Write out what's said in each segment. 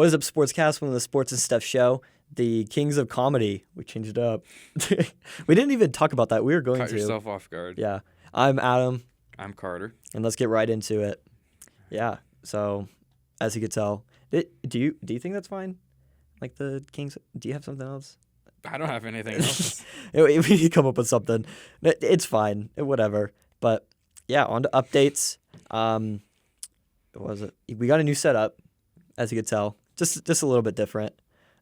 What is up, Sportscast? One of the Sports and Stuff show. The Kings of Comedy. We changed it up. We didn't even talk about that. We were going Caught to. yourself off guard. Yeah. I'm Adam. I'm Carter. And let's get right into it. Yeah. So, as you could tell, do you think that's fine? Like the Kings? Do you have something else? I don't have anything else. We need to come up with something. It's fine. Whatever. But yeah, on to updates. What was it? We got a new setup, as you could tell. Just a little bit different.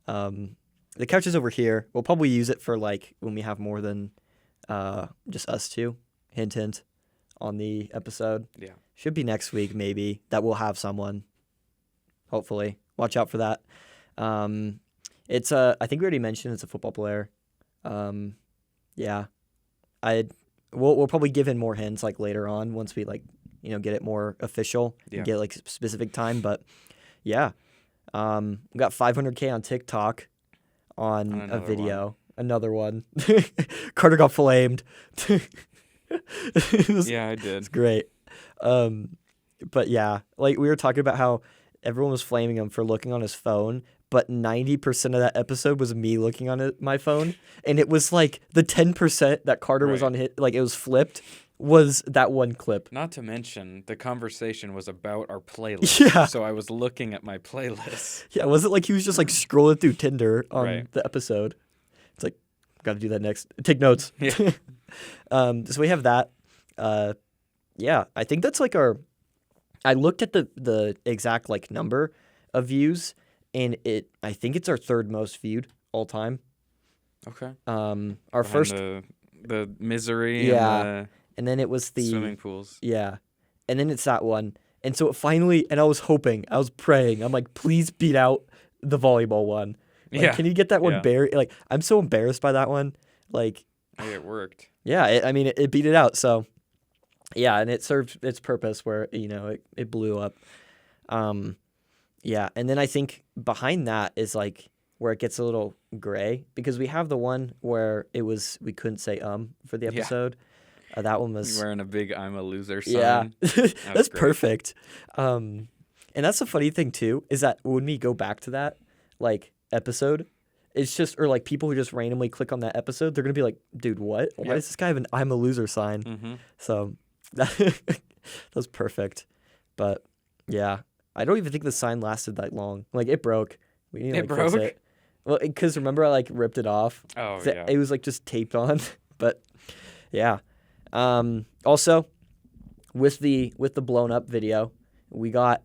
The couch is over here. We'll probably use it for like when we have more than just us two. Hint, hint, on the episode. Yeah. Should be next week maybe that we'll have someone. Hopefully, watch out for that. It's I think we already mentioned it's a football player. Yeah, we'll probably give in more hints like later on once we like get it more official and get like specific time. But yeah, we got 500K on TikTok on a video. Another one. Carter got flamed. Yeah, I did. It's great. But yeah, like we were talking about how everyone was flaming him for looking on his phone, but 90% of that episode was me looking on my phone, and it was like the 10% that Carter was on his, like it was flipped, was that one clip. Not to mention, the conversation was about our playlist. Yeah. So I was looking at my playlist. Yeah, was it like he was just like scrolling through Tinder on the episode? It's like, got to do that next. Take notes. Yeah. So we have that. Yeah, I think that's like our. I looked at the exact like number of views, and I think it's our third most viewed all time. Okay. Our Behind first the misery. And then it was the swimming pools. Yeah, and then it's that one, and so it finally. And I was praying. I'm like, please beat out the volleyball one. Like, can you get that one buried? Like, I'm so embarrassed by that one. Like, hey, it worked. Yeah, it beat it out. So, yeah, and it served its purpose where it blew up. Yeah, and then I think behind that is like where it gets a little gray because we have the one where we couldn't say for the episode. That one was You're wearing a big "I'm a loser" sign. Yeah, that's great. perfect. And that's the funny thing too is that when we go back to that like episode, it's just or like people who just randomly click on that episode, they're gonna be like, "Dude, what? Why does this guy have an I'm a loser sign?" Mm-hmm. So that was perfect. But yeah, I don't even think the sign lasted that long. Like it broke. We need to fix it. Well, because remember I like ripped it off. Oh So yeah. it was like just taped on. But yeah. Also, with the blown up video, we got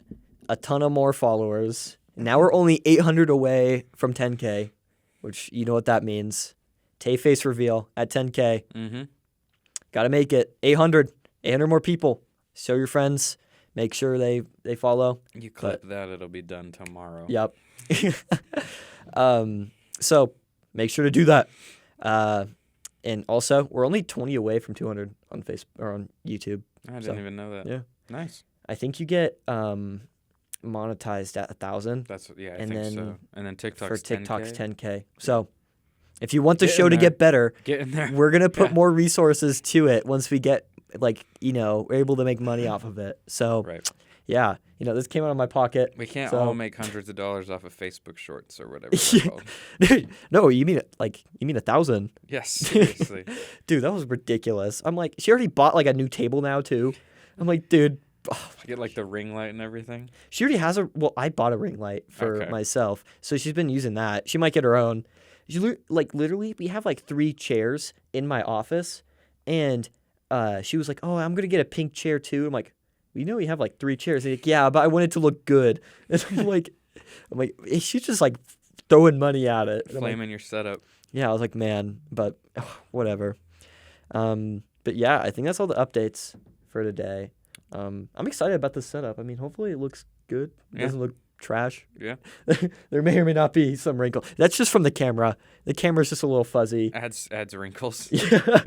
a ton of more followers. Now we're only 800 away from 10K, which you know what that means. Tay face reveal at 10K. Mm-hmm. Got to make it 800 more people. Show your friends. Make sure they follow. You clip that, it'll be done tomorrow. Yep. So make sure to do that. And also, we're only 20 away from 200 on Facebook or on YouTube. I didn't even know that. Yeah. Nice. I think you get monetized at 1,000. I think so. And then TikTok's for TikTok's 10K. 10K. So if you want the show to get better, get in there. We're gonna put more resources to it once we get we're able to make money off of it. So yeah, this came out of my pocket. We can't all make hundreds of dollars off of Facebook Shorts or whatever they're called. No, you mean 1,000? Yes, seriously. Dude, that was ridiculous. I'm like, she already bought like a new table now too. I'm like, dude. I get like the ring light and everything. She already has I bought a ring light for myself, so she's been using that. She might get her own. Literally, we have like 3 chairs in my office, and she was like, "Oh, I'm gonna get a pink chair too." I'm like, "We know you have like 3 chairs." And like, yeah, but I want it to look good. And I'm like, she's just like throwing money at it. Flaming your setup. Yeah, I was like, man, but whatever. But yeah, I think that's all the updates for today. I'm excited about this setup. I mean, hopefully it looks good. It doesn't look trash. Yeah. There may or may not be some wrinkle. That's just from the camera. The camera's just a little fuzzy. Adds wrinkles. Yeah.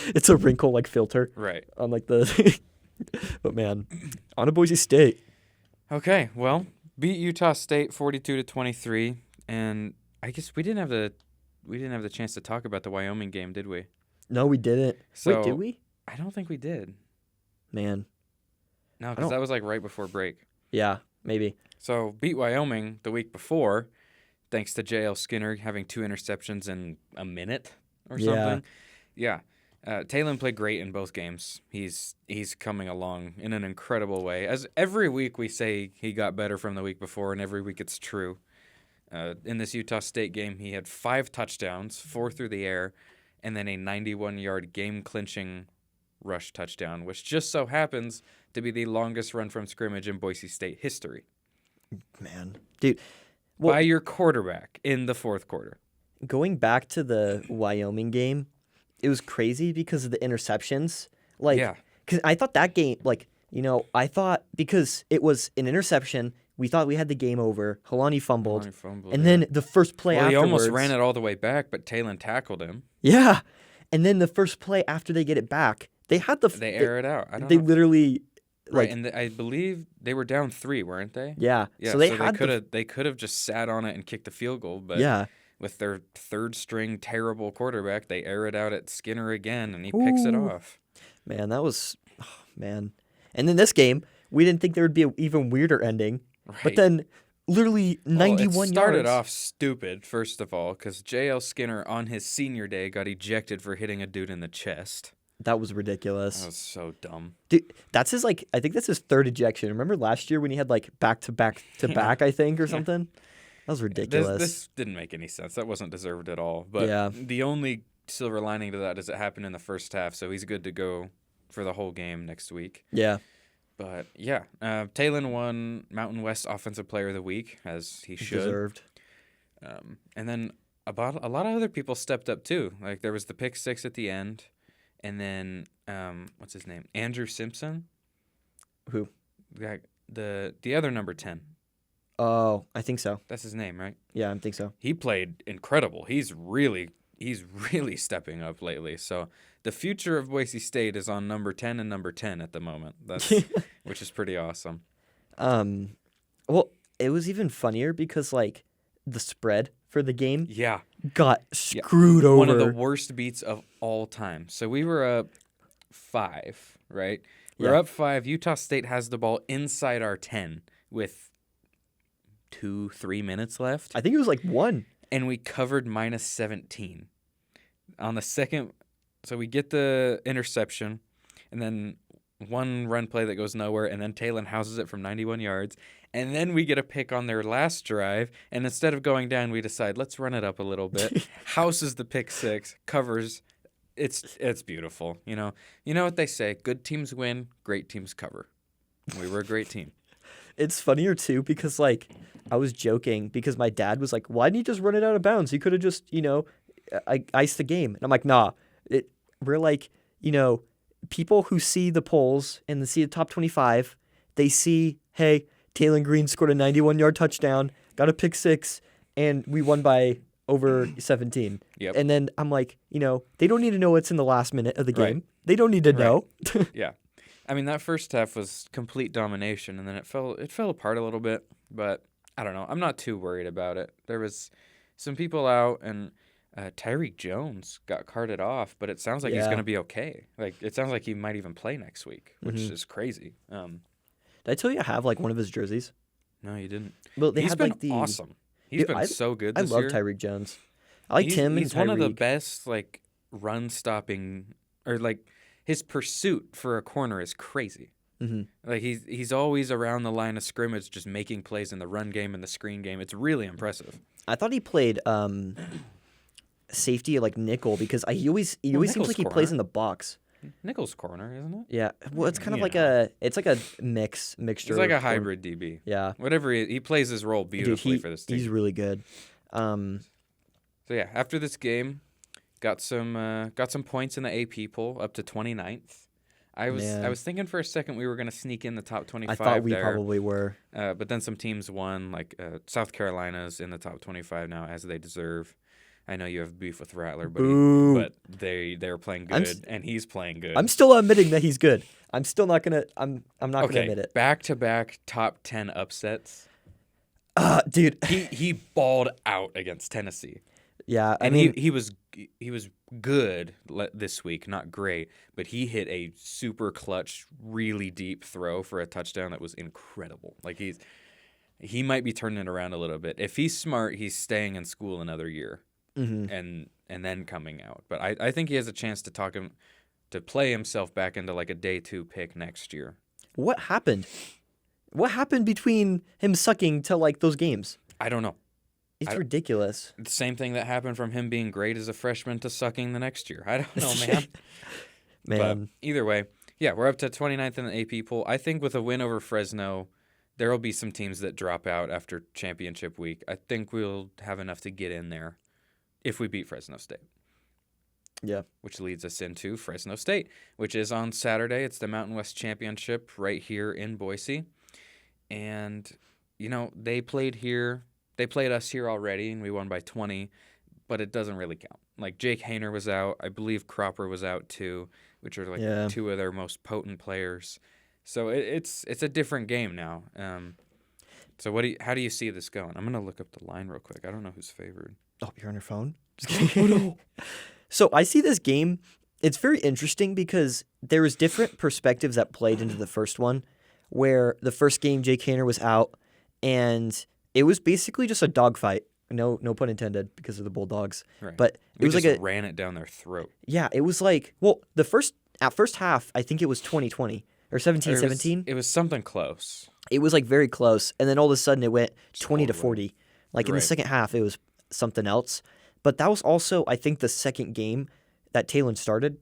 It's a wrinkle like filter. Right. On like the But man, on to Boise State. Okay, well, beat Utah State 42-23, and I guess we didn't have the chance to talk about the Wyoming game, did we? No, we didn't. Wait, did we? I don't think we did. Man. No, because that was like right before break. Yeah, maybe. So beat Wyoming the week before, thanks to J.L. Skinner having 2 interceptions in a minute or something. Yeah. Talon played great in both games. He's coming along in an incredible way. As every week we say he got better from the week before, and every week it's true. In this Utah State game, he had 5 touchdowns, 4 through the air, and then a 91-yard game-clinching rush touchdown, which just so happens to be the longest run from scrimmage in Boise State history. Man, dude. By your quarterback in the fourth quarter. Going back to the Wyoming game, it was crazy because of the interceptions. Because I thought that game, I thought because it was an interception, we thought we had the game over. Helani fumbled. And then the first play afterwards. He almost ran it all the way back, but Talon tackled him. Yeah. And then the first play after they get it back, they had They air it out. I don't they know. literally... Right, and I believe they were down 3, weren't they? Yeah. So they could have just sat on it and kicked the field goal, but with their third string terrible quarterback, they air it out at Skinner again, and he picks it off. Man, that was man. And then this game, we didn't think there would be an even weirder ending, right. But then literally 91 yards. It started off stupid, first of all, because J.L. Skinner on his senior day got ejected for hitting a dude in the chest. That was ridiculous. That was so dumb. Dude, that's his I think that's his 3rd ejection. Remember last year when he had back to back, I think, or something? That was ridiculous. This didn't make any sense. That wasn't deserved at all. But the only silver lining to that is it happened in the first half, so he's good to go for the whole game next week. Yeah. But yeah, Talon won Mountain West Offensive Player of the Week, as he should. Deserved. And then a lot of other people stepped up too. Like there was the pick 6 at the end. And then, what's his name? Andrew Simpson. Who? The other number 10. Oh, I think so. That's his name, right? Yeah, I think so. He played incredible. He's really stepping up lately. So the future of Boise State is on number 10 and number 10 at the moment. That's which is pretty awesome. Well, it was even funnier because the spread for the game got screwed over. One of the worst beats of all time. So we were up 5, right? We were up 5. Utah State has the ball inside our 10 with 2-3 minutes left. I think it was 1. And we covered -17. On the second, so we get the interception, and then one run play that goes nowhere, and then Talon houses it from 91 yards. And then we get a pick on their last drive, and instead of going down, we decide, let's run it up a little bit. Houses the pick 6, covers. It's beautiful. You know what they say, good teams win, great teams cover. We were a great team. It's funnier, too, because, I was joking because my dad was like, why didn't you just run it out of bounds? You could have just, iced the game. And I'm like, nah. We're people who see the polls and see the top 25, they see, hey, Talon Green scored a 91-yard touchdown, got a pick 6, and we won by over 17. Yep. And then I'm like, they don't need to know what's in the last minute of the game. Right. They don't need to know. Yeah. I mean, that first half was complete domination, and then it fell apart a little bit. But I don't know. I'm not too worried about it. There was some people out, and Tyreek Jones got carted off, but it sounds like he's going to be okay. It sounds like he might even play next week, which is crazy. Did I tell you I have one of his jerseys? No, you didn't. Well, he's been awesome. He's been so good this year. I love Tyreek Jones. I liked him. He's and Tyreek. one of the best run stopping or his pursuit for a corner is crazy. Mm-hmm. He's always around the line of scrimmage, just making plays in the run game and the screen game. It's really impressive. I thought he played safety nickel because he always seems like he plays in the box. Nickel's corner, isn't it? Yeah. Well, it's kind of a mixture. He's like a hybrid DB. Yeah. Whatever he plays his role beautifully for this team. He's really good. So yeah, after this game, got some points in the AP poll up to 29th. I was thinking for a second we were going to sneak in the top 25 I thought we there. probably were. But then some teams won, South Carolina's in the top 25 now, as they deserve. I know you have beef with Rattler, but they're playing good, and he's playing good. I'm still admitting that he's good. I'm still not gonna. I'm not gonna admit it. Back-to-back top 10 upsets. Dude, he balled out against Tennessee. Yeah, I mean he was good this week, not great, but he hit a super clutch, really deep throw for a touchdown that was incredible. he might be turning it around a little bit. If he's smart, he's staying in school another year and then coming out. But I think he has a chance to play himself back into like a day 2 pick next year. What happened? What happened between him sucking to like those games? I don't know. It's ridiculous. The same thing that happened from him being great as a freshman to sucking the next year. I don't know, man. But either way, yeah, we're up to 29th in the AP poll. I think with a win over Fresno, there will be some teams that drop out after championship week. I think we'll have enough to get in there if we beat Fresno State. Yeah. Which leads us into Fresno State, which is on Saturday. It's the Mountain West Championship right here in Boise. And, you know, they played here. They played us here already, and we won by 20, but it doesn't really count. Like, Jake Hayner was out. I believe Cropper was out, too, which are, like, 2 of their most potent players. So it's a different game now. So how do you see this going? I'm going to look up the line real quick. I don't know who's favored. Oh, you're on your phone? Just kidding. Oh, no. So I see this game. It's very interesting because there was different perspectives that played into the first one, where the first game Jake Hayner was out, and it was basically just a dogfight. No pun intended because of the Bulldogs. Right. But it was like ran it down their throat. Yeah, it was like, well, at first half, I think it was 20-20 or 17-17. It was something close. It was like very close, and then all of a sudden it went 20-40. Like in the second half, it was something else. But that was also, I think, the second game that Talon started.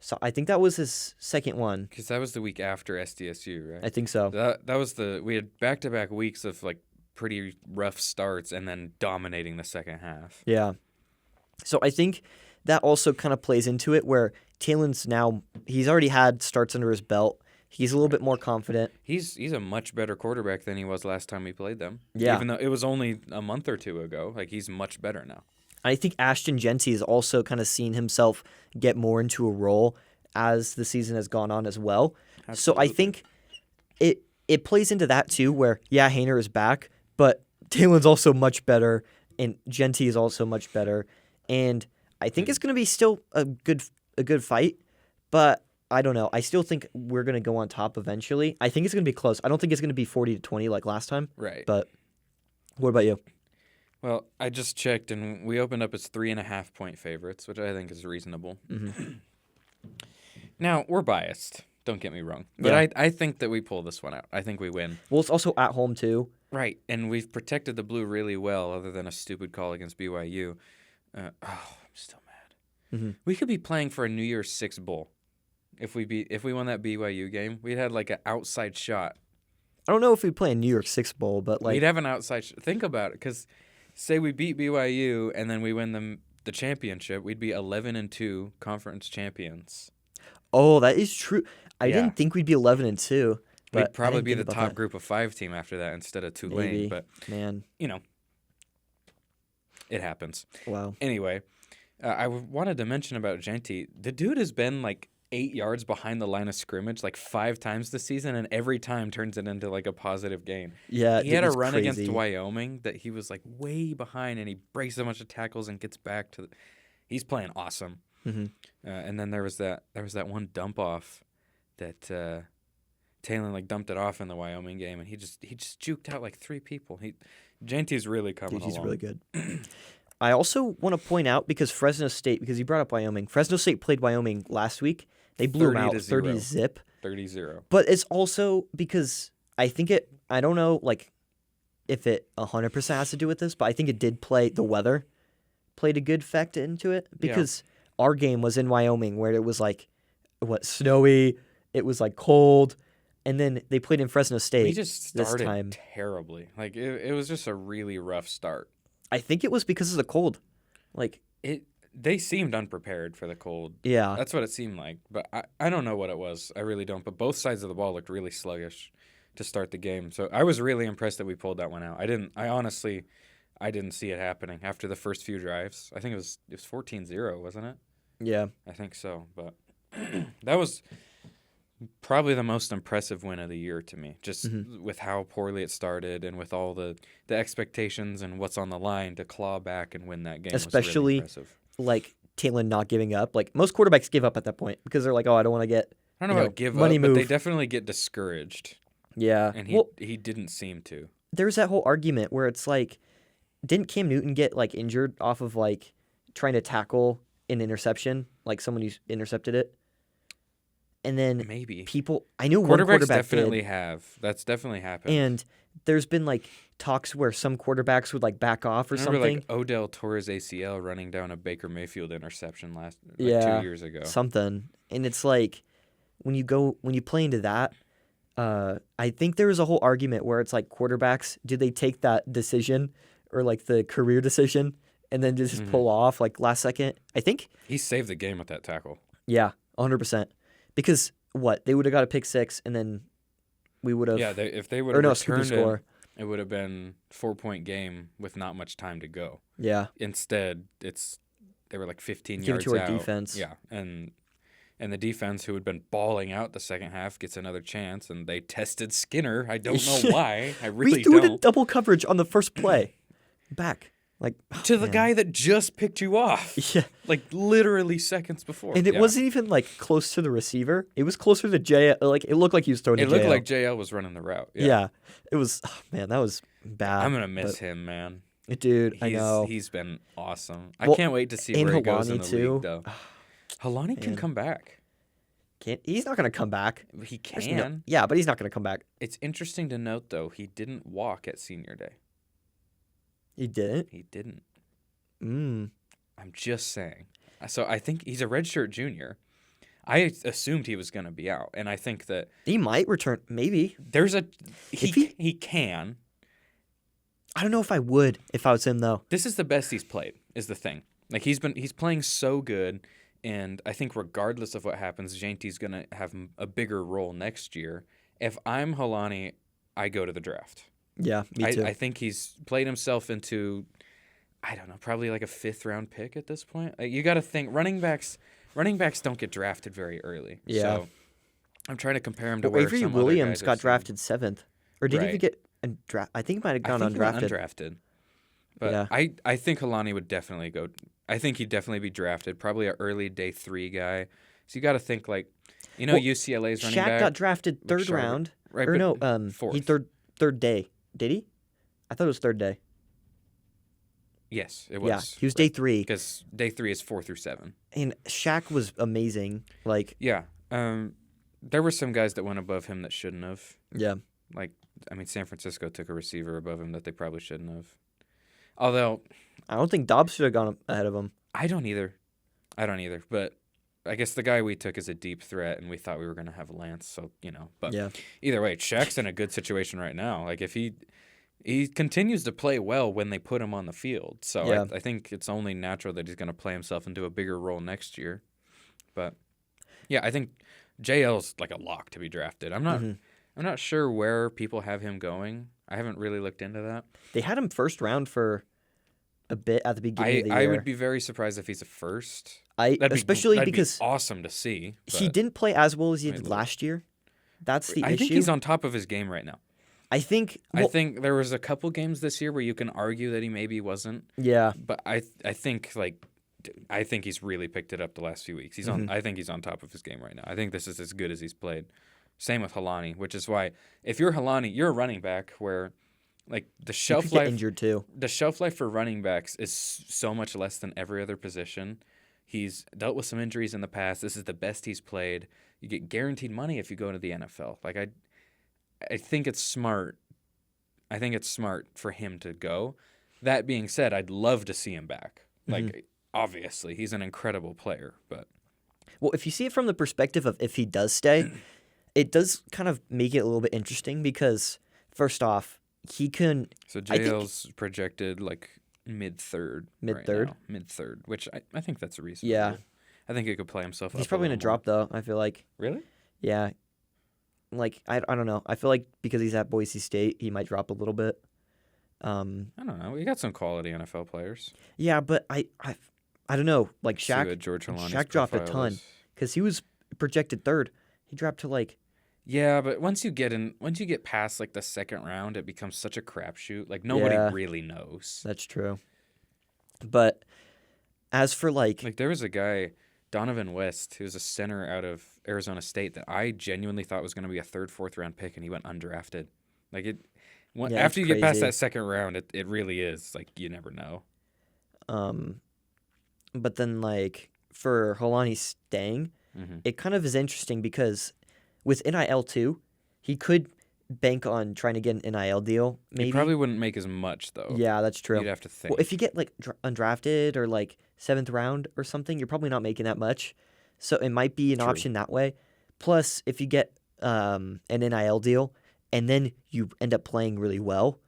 So I think that was his second one. Because that was the week after SDSU, right? I think so. That was we had back-to-back weeks of like pretty rough starts and then dominating the second half. Yeah. So I think that also kind of plays into it where Talon's he's already had starts under his belt. He's a little bit more confident. He's a much better quarterback than he was last time we played them. Yeah. Even though it was only a month or 2 ago. Like, he's much better now. I think Ashton Genty has also kind of seen himself get more into a role as the season has gone on as well. Absolutely. So I think it plays into that too, where, Hayner is back, but Talon's also much better, and Genty is also much better. And I think it's going to be still a good fight, but I don't know. I still think we're going to go on top eventually. I think it's going to be close. I don't think it's going to be 40-20 like last time. Right. But what about you? Well, I just checked, and we opened up as 3.5-point favorites, which I think is reasonable. Mm-hmm. Now, we're biased. Don't get me wrong. But I think that we pull this one out. I think we win. Well, it's also at home, too. Right, and we've protected the blue really well, other than a stupid call against BYU. I'm still mad. Mm-hmm. We could be playing for a New Year's Six bowl. If we won that BYU game, we'd had like an outside shot. I don't know if we play a New York Six bowl, but like we'd have an outside. Think about it, because say we beat BYU and then we win the championship, we'd be 11-2 conference champions. Oh, that is true. I didn't think we'd be 11-2. We'd probably be the top group of 5 team after that instead of Tulane. Maybe. But man, it happens. Wow. Anyway, I wanted to mention about Genty. The dude has been like 8 yards behind the line of scrimmage like 5 times this season, and every time turns it into like a positive gain. Yeah, he had a run against Wyoming that he was like way behind, and he breaks a bunch of tackles and gets back to. He's playing awesome. Mm-hmm. And then there was that one dump off that Talon like dumped it off in the Wyoming game, and he just juked out like 3 people. Genty's really coming along. He's really good. I also want to point out, because Fresno State, because you brought up Wyoming, Fresno State played Wyoming last week. They blew them out 30-0. 30-0. But it's also because I don't know like if it 100% has to do with this, but I think it did the weather played a good effect into it, because our game was in Wyoming where it was like, snowy, it was like cold, and then they played in Fresno State. We just started terribly. Like it was just a really rough start. I think it was because of the cold. Like they seemed unprepared for the cold. Yeah. That's what it seemed like. But I don't know what it was. I really don't. But both sides of the ball looked really sluggish to start the game. So I was really impressed that we pulled that one out. I honestly didn't see it happening after the first few drives. I think it was 14-0, wasn't it? Yeah. I think so. But that was probably the most impressive win of the year to me, just with how poorly it started and with all the expectations and what's on the line to claw back and win that game. Especially was really impressive. Like Talon not giving up. Like most quarterbacks give up at that point because they're like, oh, I don't want to get I don't know about give money up, move. But they definitely get discouraged. Yeah. And he didn't seem to. there's that whole argument where it's like, didn't Cam Newton get like injured off of like trying to tackle an interception, like someone who intercepted it? And then Maybe I know one quarterbacks quarterback definitely did, have. That's definitely happened. and there's been like talks where some quarterbacks would like back off or I remember something. like Odell tore his ACL running down a Baker Mayfield interception last 2 years ago. Something. And it's like when you play into that, I think there was a whole argument where it's like quarterbacks, do they take that decision or like the career decision and then just pull off like last second? I think he saved the game with that tackle. Yeah, 100%. Because they would have got a pick six and then we would have if they would have returned score. It would have been 4-point game with not much time to go. Yeah. Instead, they were like 15 Give yards it to out. our defense. Yeah, and the defense, who had been balling out the second half, gets another chance, and they tested Skinner. I don't know why. I really don't. We threw it in double coverage on the first play. Back. Like to the guy that just picked you off. Yeah. Like literally seconds before. And it wasn't even like close to the receiver. It was closer to JL. Like it looked like he was throwing to JL. It looked like JL was running the route. Yeah. It was, that was bad. I'm going to miss him, man. Dude, I know. He's been awesome. I can't wait to see where he goes in the league, though. Halani can come back. He's not going to come back. He can. Yeah, but he's not going to come back. It's interesting to note, though, he didn't walk at senior day. He didn't? He didn't. I'm just saying. So I think he's a redshirt junior. I assumed he was going to be out, and I think that he might return. Maybe he can. I don't know if I would if I was him though. This is the best he's played. Is the thing. Like he's playing so good, and I think regardless of what happens, Jainty's going to have a bigger role next year. If I'm Halani, I go to the draft. Yeah, me too. I think he's played himself into, I don't know, probably like a 5th round pick at this point. Like you got to think running backs don't get drafted very early. Yeah. So I'm trying to compare him to where Avery some Williams other guys got drafted 7th, or did he even get undrafted? I think he might have gone undrafted. But yeah. I think Halani would definitely go. I think he'd definitely be drafted, probably an early day 3 guy. So you got to think like, UCLA's running back. Shaq got drafted 3rd round. Right, or no, 4th. He third day. Did he? I thought it was 3rd day. Yes, it was. Yeah, he was day 3. Because day 3 is 4 through 7. And Shaq was amazing. Like yeah, there were some guys that went above him that shouldn't have. Yeah. Like, San Francisco took a receiver above him that they probably shouldn't have. Although I don't think Dobbs should have gone ahead of him. I don't either. But I guess the guy we took is a deep threat, and we thought we were going to have Lance. So But either way, Shaq's in a good situation right now. Like if he continues to play well when they put him on the field. So I think it's only natural that he's going to play himself into a bigger role next year. But yeah, I think JL's like a lock to be drafted. I'm not sure where people have him going. I haven't really looked into that. They had him 1st round for a bit at the beginning of the year. I would be very surprised if he's a 1st. Because be awesome to see. He didn't play as well as he did last year. That's the issue. I think he's on top of his game right now. I think there was a couple games this year where you can argue that he maybe wasn't. Yeah. But I think he's really picked it up the last few weeks. He's on. I think he's on top of his game right now. I think this is as good as he's played. Same with Halani, which is why if you're Halani, you're a running back where like the shelf life injured too. The shelf life for running backs is so much less than every other position. He's dealt with some injuries in the past. This is the best he's played. You get guaranteed money if you go into the NFL. Like I think it's smart. I think it's smart for him to go. That being said, I'd love to see him back. Like, obviously, he's an incredible player. But well, if you see it from the perspective of if he does stay, it does kind of make it a little bit interesting because, first off, he can. So JL's projected like mid-third. Mid-third, which I think that's reasonable. Yeah. I think he could play himself up. He's probably going to drop, though, I feel like. Really? Yeah. Like, I don't know. I feel like because he's at Boise State, he might drop a little bit. I don't know. We got some quality NFL players. Yeah, but I don't know. Like, Shaq dropped a ton because he was projected 3rd. He dropped to, like... Yeah, but once you get past, like, the 2nd round, it becomes such a crapshoot. Like, nobody really knows. That's true. But as for, like... Like, there was a guy... Donovan West, who's a center out of Arizona State that I genuinely thought was going to be a 3rd, 4th round pick, and he went undrafted. Like After it's you get past crazy. that second round, it really is like you never know. But then like for Holani staying, Mm-hmm. it kind of is interesting because with NIL too, he could bank on trying to get an NIL deal. Maybe. He probably wouldn't make as much though. Yeah, that's true. You'd have to think. Well, if you get like undrafted or like 7th round or something, you're probably not making that much. So it might be an True. option that way. Plus, if you get an NIL deal and then you end up playing really well,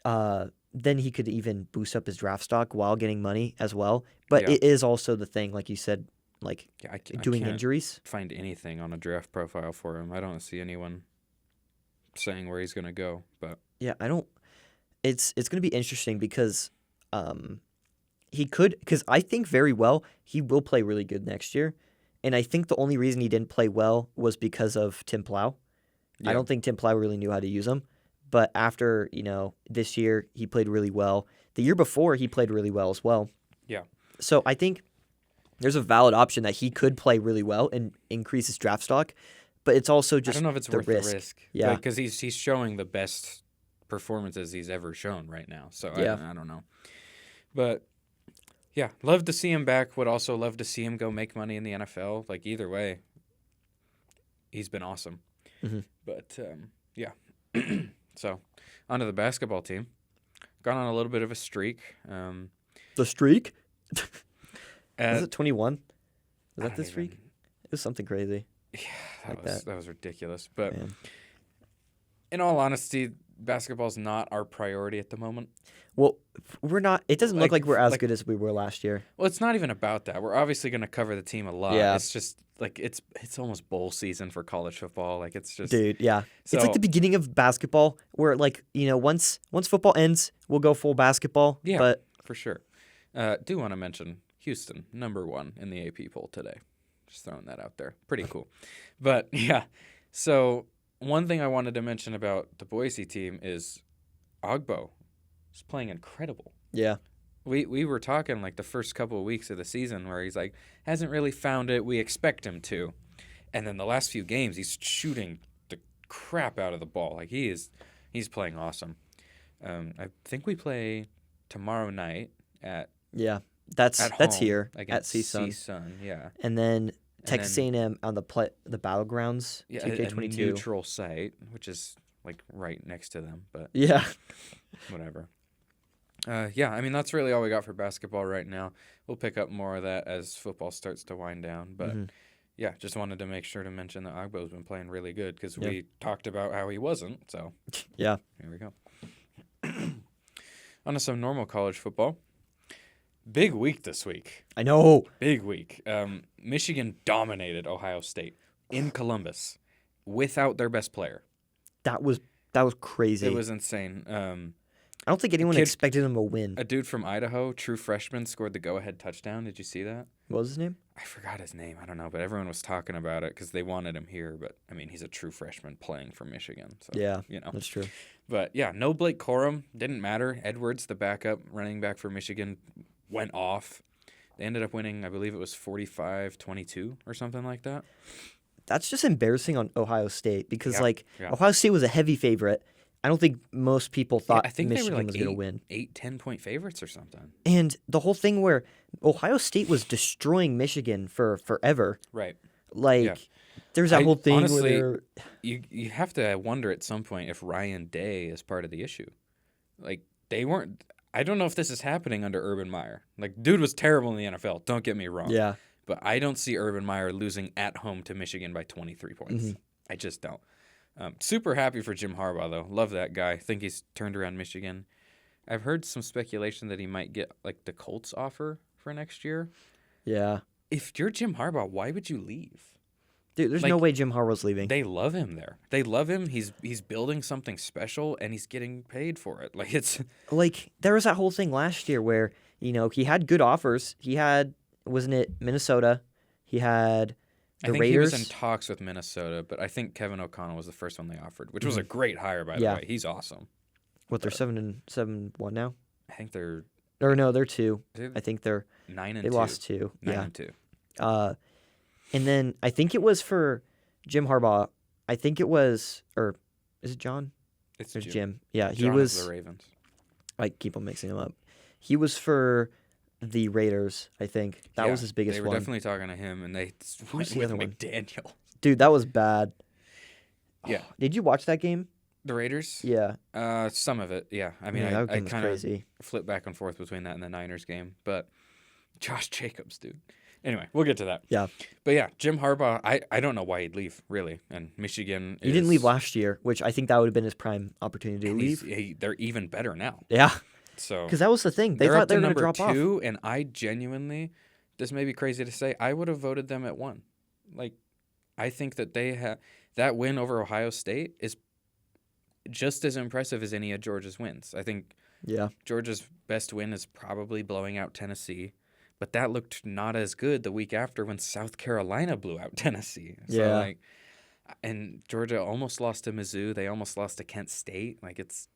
then he could even boost up his draft stock while getting money as well. But Yeah. it is also the thing, like you said, like I doing can't injuries. find anything on a draft profile for him. I don't see anyone saying where he's going to go. But Yeah, I don't. It's going to be interesting because he could, because I think very well he will play really good next year. And I think the only reason he didn't play well was because of Tim Plow. yeah. I don't think Tim Plow really knew how to use him. But after, this year, he played really well. The year before, he played really well as well. Yeah. So I think there's a valid option that he could play really well and increase his draft stock. But it's also just I don't know if it's the worth risk. the risk. Yeah. Because he's showing the best performances he's ever shown right now. So Yeah. I don't know. But yeah, love to see him back. Would also love to see him go make money in the NFL. Like either way, he's been awesome. Mm-hmm. But yeah. So onto the basketball team. Gone on a little bit of a streak. The streak? Was at- it 21? I Was that don't the streak? even- It was something crazy. Yeah, Like that was ridiculous. But Man. in all honesty, basketball's not our priority at the moment. Well, we're not. It doesn't look like we're as like- good as we were last year. Well, it's not even about that. We're obviously going to cover the team a lot. Yeah. It's just like it's almost bowl season for college football. Like it's just Dude, yeah. So, It's like the beginning of basketball where, like, once football ends, we'll go full basketball. Yeah. But for sure. Do want to mention Houston, #1 in the AP poll today. Just throwing that out there. Pretty cool. But yeah. So one thing I wanted to mention about the Boise team is Ogbo is playing incredible. yeah. We were talking like the first couple of weeks of the season where he's like hasn't really found it. We expect him to, and then the last few games he's shooting the crap out of the ball. Like he's playing awesome. I think we play tomorrow night at That's home here at against CSUN. CSUN, yeah. And then Texas A&M on the battlegrounds, Yeah, 2K22. a neutral site, which is like right next to them, but Yeah. whatever. Yeah, I mean, that's really all we got for basketball right now. We'll pick up more of that as football starts to wind down. But, yeah, just wanted to make sure to mention that Ogbo's been playing really good because we talked about how he wasn't. So, Yeah. here we go. On to some normal college football. Big week this week. I know. Big week. Michigan dominated Ohio State in Columbus without their best player. That was crazy. It was insane. I don't think anyone expected him to win. A dude from Idaho, true freshman, scored the go-ahead touchdown. Did you see that? What was his name? I forgot his name. I don't know, but everyone was talking about it because they wanted him here. But, I mean, he's a true freshman playing for Michigan. So, Yeah, you know. that's true. But, yeah, no Blake Corum. Didn't matter. Edwards, the backup running back for Michigan, went off. They ended up winning, I believe it was 45-22 or something like that. That's just embarrassing on Ohio State because, Yeah. Ohio State was a heavy favorite. I don't think most people thought I think Michigan they were was like going to win. 10-point favorites or something. And the whole thing where Ohio State was destroying Michigan for forever. Right. There's that whole thing honestly, where you have to wonder at some point if Ryan Day is part of the issue. Like, they weren't – I don't know if this is happening under Urban Meyer. Like, dude was terrible in the NFL. Don't get me wrong. Yeah. But I don't see Urban Meyer losing at home to Michigan by 23 points. Mm-hmm. I just don't. Super happy for Jim Harbaugh, though. Love that guy. Think he's turned around Michigan. I've heard some speculation that he might get, like, the Colts offer for next year. Yeah. If you're Jim Harbaugh, why would you leave? Dude, there's Like, no way Jim Harbaugh's leaving. They love him there. They love him. He's building something special, and he's getting paid for it. Like, it's There was that whole thing last year where, he had good offers. He had, wasn't it Minnesota? He had I the think Raiders. he was in talks with Minnesota, but I think Kevin O'Connell was the first one they offered, which was a great hire, by the way. He's awesome. What, they're 7-1 now? I think they're Or no, they're 2. Is it I think they're 9-2. they lost 2. 9-2. And then I think it was for Jim Harbaugh. I think it was, or is it John? It's Or Jim. Jim. Yeah, he John of was. the Ravens. I keep on mixing them up. He was for the Raiders, I think. That was his biggest They were one. definitely talking to him, and they went the with other one? McDaniel. Dude, that was bad. Yeah. Did you watch that game? The Raiders? Yeah. Some of it, yeah. I mean, that I game was kind of crazy. flipped back and forth between that and the Niners game, but Josh Jacobs, dude. Anyway, we'll get to that. Yeah. But yeah, Jim Harbaugh, I don't know why he'd leave, really. And Michigan He didn't leave last year, which I think that would have been his prime opportunity to leave. They're even better now. Yeah. So Because that was the thing. They they're thought up they to were going to number drop 2, off. and I genuinely, this may be crazy to say, I would have voted them at 1. Like, I think that that win over Ohio State is just as impressive as any of Georgia's wins. I think Georgia's best win is probably blowing out Tennessee, but that looked not as good the week after when South Carolina blew out Tennessee. So and Georgia almost lost to Mizzou. They almost lost to Kent State. Like, it's,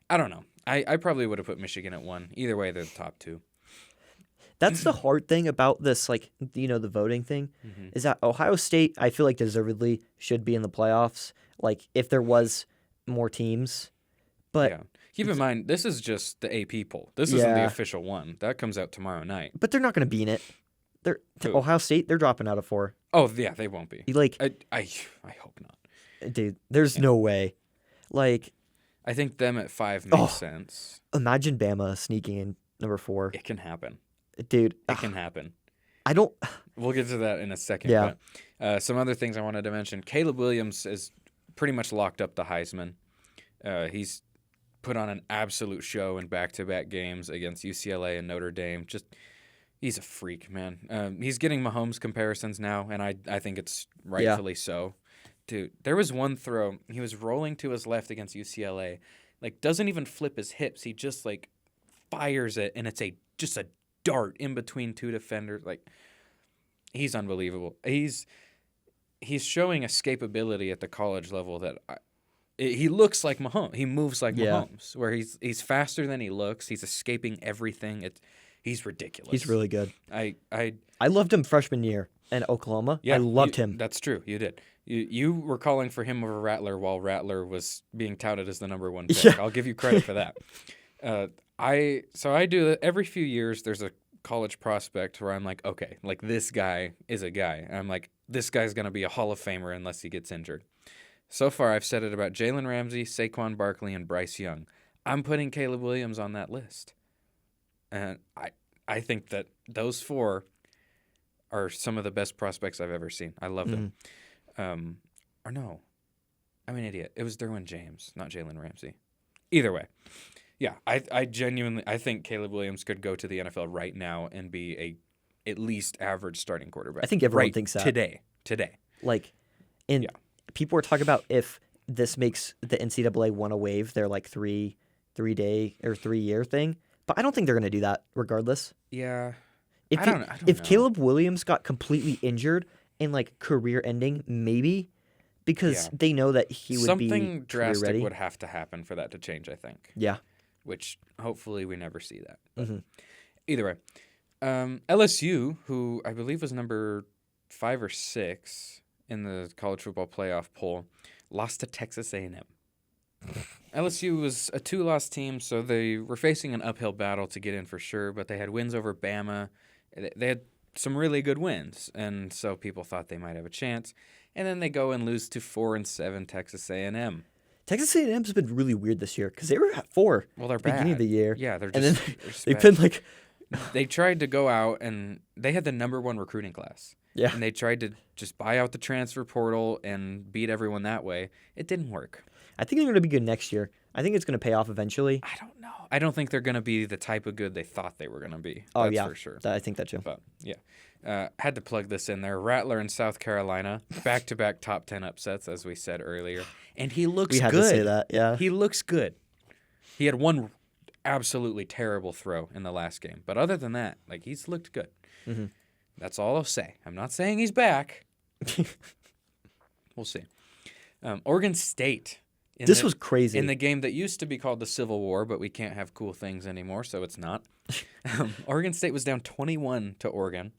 I don't know. I probably would have put Michigan at 1. Either way, they're the top 2. That's the hard thing about this, like, the voting thing, is that Ohio State, I feel like deservedly should be in the playoffs, like, if there was more teams. But yeah. Keep in mind, this is just the AP poll. This isn't the official one. That comes out tomorrow night. But they're not going to be in it. Ohio State, they're dropping out of 4. Oh, yeah, they won't be. Like, I hope not. Dude, there's no way. Like, I think them at 5 makes sense. Imagine Bama sneaking in number 4. It can happen. Dude. It can happen. I don't... We'll get to that in a second. Yeah. But, some other things I wanted to mention. Caleb Williams is pretty much locked up the Heisman. He's put on an absolute show in back-to-back games against UCLA and Notre Dame. He's a freak, man. He's getting Mahomes comparisons now, and I think it's rightfully so. Dude, there was one throw. He was rolling to his left against UCLA. Like, doesn't even flip his hips. He just, like, fires it, and it's just a dart in between 2 defenders. Like, he's unbelievable. He's showing escapability at the college level that he looks like Mahomes. He moves like Mahomes, where he's faster than he looks. He's escaping everything. He's ridiculous. He's really good. I loved him freshman year in Oklahoma. Yeah, I loved him. That's true. You did. You were calling for him over Rattler while Rattler was being touted as the number 1 pick. Yeah. I'll give you credit for that. I do that every few years. There's a college prospect where I'm like, okay, like, this guy is a guy. I'm like, this guy's gonna be a Hall of Famer unless he gets injured. So far, I've said it about Jalen Ramsey, Saquon Barkley, and Bryce Young. I'm putting Caleb Williams on that list, and I think that those 4 are some of the best prospects I've ever seen. I love them. Or no, I'm an idiot. It was Derwin James, not Jalen Ramsey. Either way, yeah, I genuinely think Caleb Williams could go to the NFL right now and be a at least average starting quarterback. I think everyone thinks that today. Like, people were talking about if this makes the NCAA want to waive their like 3-day or 3-year thing, but I don't think they're going to do that regardless. Yeah. If I don't know. Caleb Williams got completely injured and like career ending, maybe, because they know that he would be something drastic ready. would have to happen for that to change, I think. Yeah. Which hopefully we never see that. Either way, LSU, who I believe was number 5 or 6 in the college football playoff poll, lost to Texas A&M. LSU was a 2-loss team, so they were facing an uphill battle to get in for sure, but they had wins over Bama. They had some really good wins, and so people thought they might have a chance. And then they go and lose to 4-7 Texas A&M. Texas A&M's been really weird this year because they were at 4. Well, they're beginning bad. of the year. Yeah, they're and just. then they're they've been like. They tried to go out and they had the number 1 recruiting class. Yeah. And they tried to just buy out the transfer portal and beat everyone that way. It didn't work. I think they're going to be good next year. I think it's going to pay off eventually. I don't know. I don't think they're going to be the type of good they thought they were going to be. Oh, That's yeah. for sure. I think that too. But, yeah. Had to plug this in there. Rattler in South Carolina, back-to-back top 10 upsets, as we said earlier. And he looks good. We had to say that, yeah. He looks good. He had one absolutely terrible throw in the last game. But other than that, like, he's looked good. Mm-hmm. That's all I'll say. I'm not saying he's back. We'll see. Oregon State. This was crazy. In the game that used to be called the Civil War, but we can't have cool things anymore, so it's not. Oregon State was down 21 to Oregon.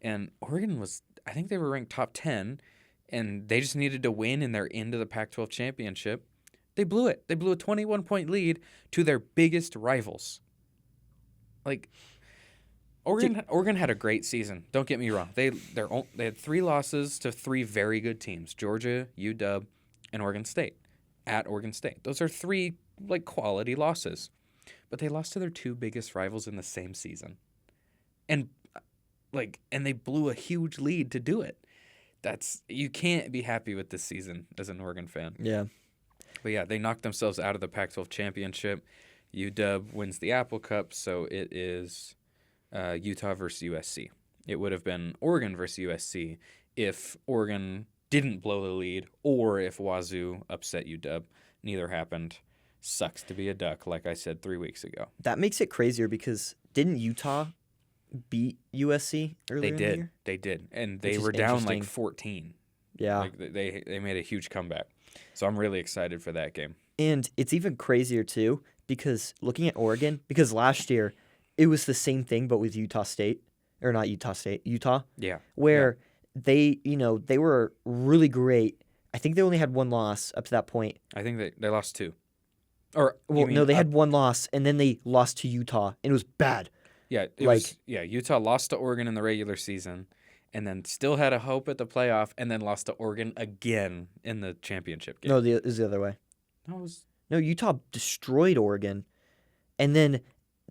And Oregon was, I think they were ranked top 10, and they just needed to win, and they're into the Pac-12 championship. They blew it. They blew a 21-point lead to their biggest rivals. Like, Oregon had a great season. Don't get me wrong. They had 3 losses to 3 very good teams: Georgia, UW, and Oregon State. At Oregon State, those are 3 like quality losses, but they lost to their 2 biggest rivals in the same season, and they blew a huge lead to do it. You can't be happy with this season as an Oregon fan. Yeah. But yeah, they knocked themselves out of the Pac-12 championship. UW wins the Apple Cup, so it is Utah versus USC. It would have been Oregon versus USC if Oregon didn't blow the lead or if Wazoo upset UW. Neither happened. Sucks to be a Duck, like I said 3 weeks ago. That makes it crazier because didn't Utah beat USC earlier in the year? They did. And they were down like 14. Yeah. Like they made a huge comeback. So I'm really excited for that game. And it's even crazier, too, because looking at Oregon, because last year it was the same thing, but with Utah State. Or not Utah State, Utah. Yeah. Where they were really great. I think they only had 1 loss up to that point. I think they lost 2. They had 1 loss, and then they lost to Utah, and it was bad. Yeah, Utah lost to Oregon in the regular season, and then still had a hope at the playoff, and then lost to Oregon again in the championship game. No, it was the other way. No, Utah destroyed Oregon, and then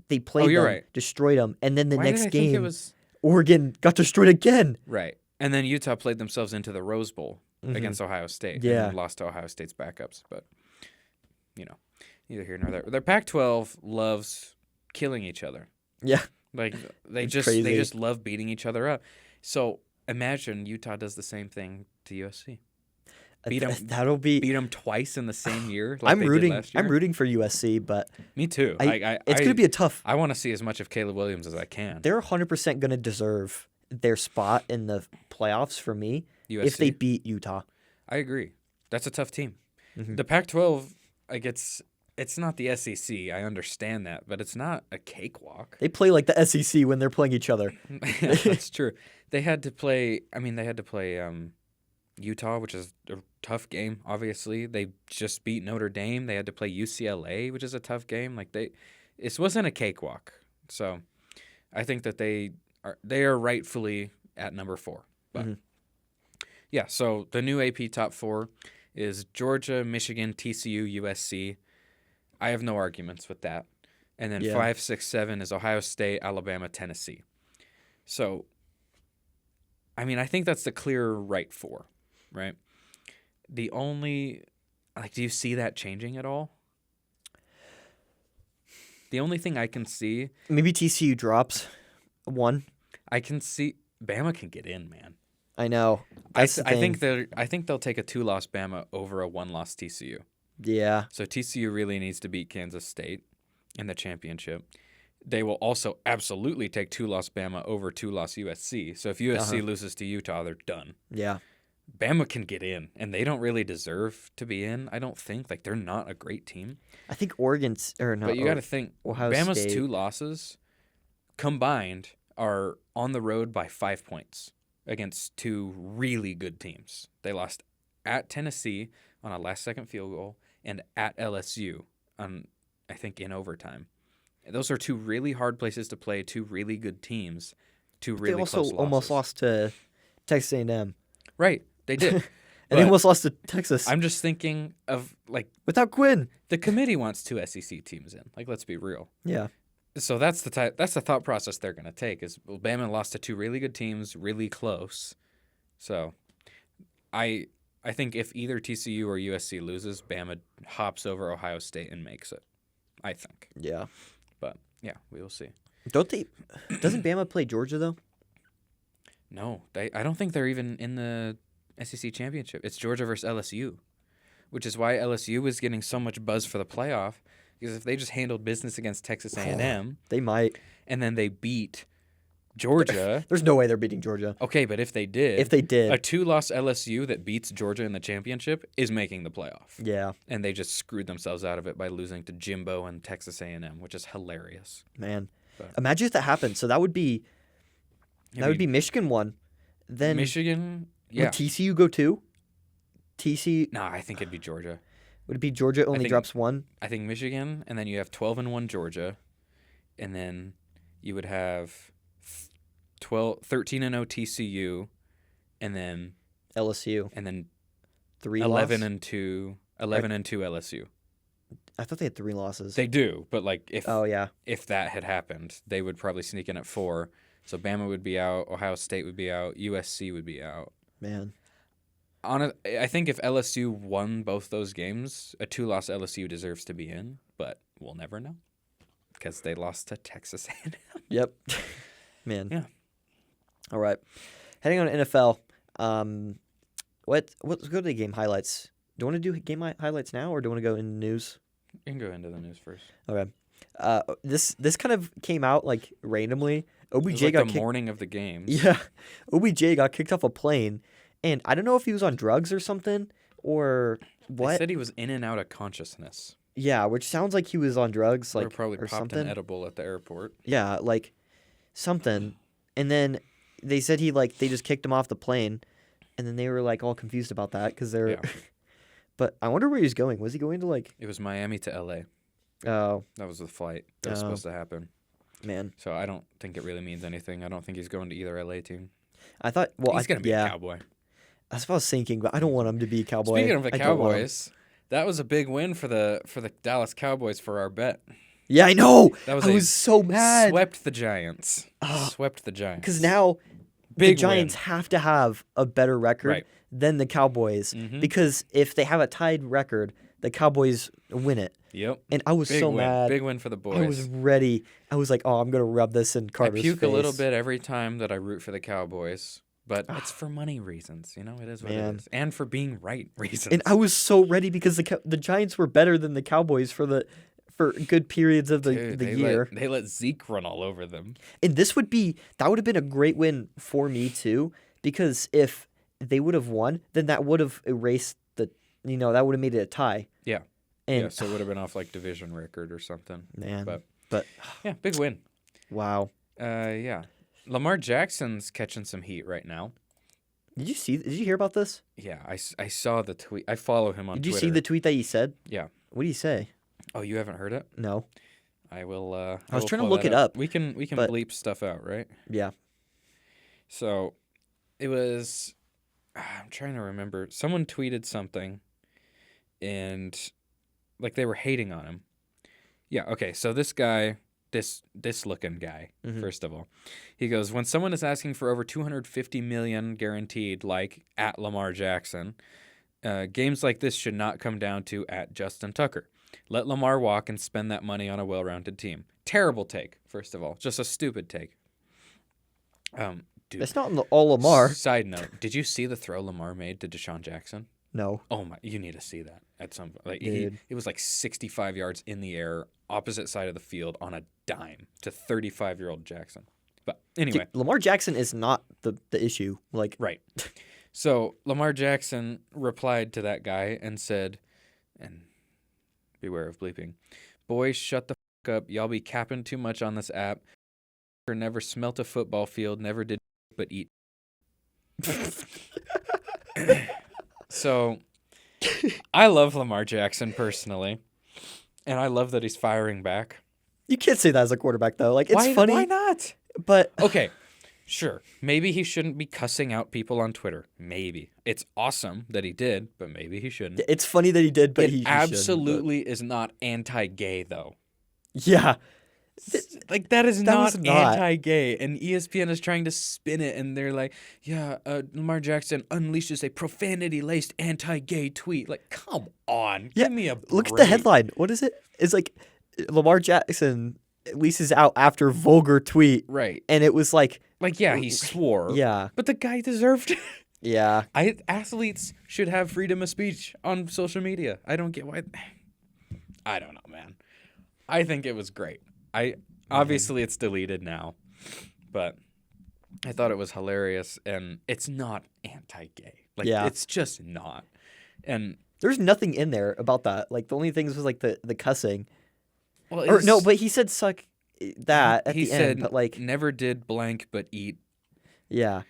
they played them, right. destroyed them, and then the next game, think Oregon got destroyed again. Right, and then Utah played themselves into the Rose Bowl against Ohio State, and lost to Ohio State's backups. But neither here nor there. Their Pac-12 loves killing each other. Yeah, like they just love beating each other up. So imagine Utah does the same thing to USC. Beat them twice in the same year. Like I'm rooting for USC, but me too. It's going to be a tough. I want to see as much of Caleb Williams as I can. They're 100% going to deserve their spot in the playoffs for me USC. If they beat Utah. I agree. That's a tough team. Mm-hmm. The Pac-12, it's not the SEC. I understand that, but it's not a cakewalk. They play like the SEC when they're playing each other. Yeah, that's true. They had to play Utah, which is a tough game, obviously. They just beat Notre Dame. They had to play UCLA, which is a tough game. This wasn't a cakewalk. So I think that they are rightfully at number 4. But yeah, so the new AP top 4 is Georgia, Michigan, TCU, USC. I have no arguments with that. And then 5, 6, 7 is Ohio State, Alabama, Tennessee. So, I think that's the clear right 4, right? The only, do you see that changing at all? The only thing I can see. Maybe TCU drops 1. I can see Bama can get in, man. I know. I think they'll take a 2-loss Bama over a 1-loss TCU. Yeah. So TCU really needs to beat Kansas State in the championship. They will also absolutely take 2-loss Bama over 2-loss USC. So if USC loses to Utah, they're done. Yeah. Bama can get in, and they don't really deserve to be in, I don't think. They're not a great team. I think Oregon's – or not. But you got to think, Ohio Bama's State. 2 losses combined are on the road by 5 points against 2 really good teams. They lost at Tennessee on a last-second field goal and at LSU I think, in overtime. Those are 2 really hard places to play, 2 really good teams, 2 really close losses. They also almost lost to Texas A&M. Right, they did. And they almost lost to Texas. I'm just thinking of, without Quinn. The committee wants 2 SEC teams in. Let's be real. Yeah. So that's the thought process they're going to take is Bama lost to 2 really good teams, really close. So I think if either TCU or USC loses, Bama hops over Ohio State and makes it. I think. Yeah. But yeah, we will see. Doesn't Bama play Georgia though? No, I don't think they're even in the SEC championship. It's Georgia versus LSU, which is why LSU was getting so much buzz for the playoff. Because if they just handled business against Texas A&M, they might, and then they beat Georgia. There's no way they're beating Georgia. Okay, but if they did, a 2-loss LSU that beats Georgia in the championship is making the playoff. Yeah, and they just screwed themselves out of it by losing to Jimbo and Texas A&M, which is hilarious. Man, imagine if that happened. So that would be Michigan 1. Then Michigan, yeah. Would TCU go 2? TCU? No, I think it'd be Georgia. Would it be Georgia only think- drops one? I think Michigan, and then you have 12-1 Georgia, and then you would have 13-0 TCU, and then LSU. 3 11-2 LSU. I thought they had 3 losses. They do, but like if that had happened, they would probably sneak in at 4. So Bama would be out, Ohio State would be out, USC would be out. Man. I think if LSU won both those games, a 2-loss LSU deserves to be in, but we'll never know because they lost to Texas A&M. Yep. Man. Yeah. All right. Heading on to NFL. Let's go to the game highlights. Do you want to do game highlights now, or do you want to go into news? You can go into the news first. Okay. This kind of came out like randomly. OBJ like got the kicked. morning of the games. Yeah. OBJ got kicked off a plane, and I don't know if he was on drugs or something or what. They said he was in and out of consciousness. Yeah, which sounds like he was on drugs, Or like probably or popped something. an edible at the airport. Yeah, like something. And then they said they just kicked him off the plane, and then they were like all confused about that because they're. Yeah. But I wonder where he was going. Was he going to like? It was Miami to LA. Oh That was the flight that was supposed to happen. man, So I don't think it really means anything. I don't think he's going to either LA team. I thought. Well, He's going to be a Cowboy. That's what I was thinking, but I don't want him to be a Cowboy. Speaking of the I don't want him. Cowboys, that was a big win for the Dallas Cowboys for our bet. Yeah, I know. That was I was so mad. Swept the Giants. Ah. Swept the Giants. Because now Big the Giants have to have a better record Right. than the Cowboys. Mhm. Because if they have a tied record, the Cowboys win it. Yep. And I was Big so win. mad. Big win for the boys. I was ready. I was like, oh, I'm going to rub this in I Carter's puke face. a little bit every time that I root for the Cowboys, but it's for money reasons. You know, it is what Man. it is. And for being right reasons. And I was so ready because the Giants were better than the Cowboys for good periods of the Dude, year. They let Zeke run all over them. And that would have been a great win for me too, because if they would have won, then that would have erased that would have made it a tie. Yeah. And Yeah, so it would have been off like division record or something. man, But yeah, big win. wow. Yeah. Lamar Jackson's catching some heat right now. Did you hear about this? Yeah, I saw the tweet. I follow him on Did you Twitter. see the tweet that he said? Yeah. What did he say? Oh, you haven't heard it? No. I will. I was trying to look it up, We can but- bleep stuff out, right? Yeah. So, it was. I'm trying to remember. Someone tweeted something, and like they were hating on him. Yeah. Okay. So this guy, this looking guy, Mhm. first of all, he goes, when someone is asking for over $250 million guaranteed, like at Lamar Jackson, games like this should not come down to at Justin Tucker. Let Lamar walk and spend that money on a well-rounded team. Terrible take, first of all. Just a stupid take. Dude. It's not all Lamar. Side note, did you see the throw Lamar made to Deshaun Jackson? No. Oh my, you need to see that at some point. Like Dude. it was like 65 yards in the air, opposite side of the field on a dime to 35-year-old Jackson. But anyway, Dude, Lamar Jackson is not the issue. Like, right. So Lamar Jackson replied to that guy and said, and beware of bleeping, boys, shut the fuck up. Y'all be capping too much on this app. Never smelt a football field, never did but eat. So I love Lamar Jackson personally, and I love that he's firing back. you can't say that as a quarterback though. Like, it's funny. Why not? But Okay, sure. Maybe he shouldn't be cussing out people on Twitter. Maybe. It's awesome that he did, but maybe he shouldn't. it's funny that he did. But It he shouldn't, absolutely is not anti-gay, though. but- yeah. Like, that is That not was not. anti-gay. And ESPN is trying to spin it, and they're like, yeah, Lamar Jackson unleashes a profanity-laced anti-gay tweet. Like, come on. Yeah, Give me a break. Look at the headline. What is it? It's like Lamar Jackson leases out after vulgar tweet, Right. and it was like, Like, yeah, he swore. yeah, But the guy deserved it. yeah. Athletes should have freedom of speech on social media. I don't get why. I don't know, man. I think it was great. Obviously it's deleted now, but I thought it was hilarious, and it's not anti-gay. Like, Yeah. it's just not. And There's nothing in there about that. Like, the only things was like the cussing. well, Or no, but he said suck that at he the said end. But like, never did blank but eat, yeah,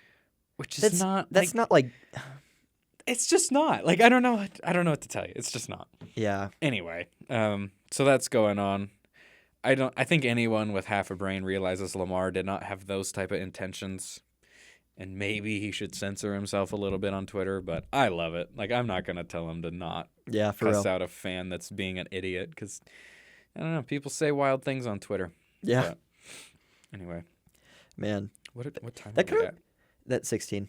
which is that's not like It's just not. Like, I don't know what to tell you. It's just not. Yeah. Anyway, so that's going on. I think anyone with half a brain realizes Lamar did not have those type of intentions, and maybe he should censor himself a little bit on Twitter, but I love it. Like, I'm not going to tell him to not cuss out a fan that's being an idiot, because, I don't know, people say wild things on Twitter. Yeah. But anyway. Man. What time are we at? That's 16.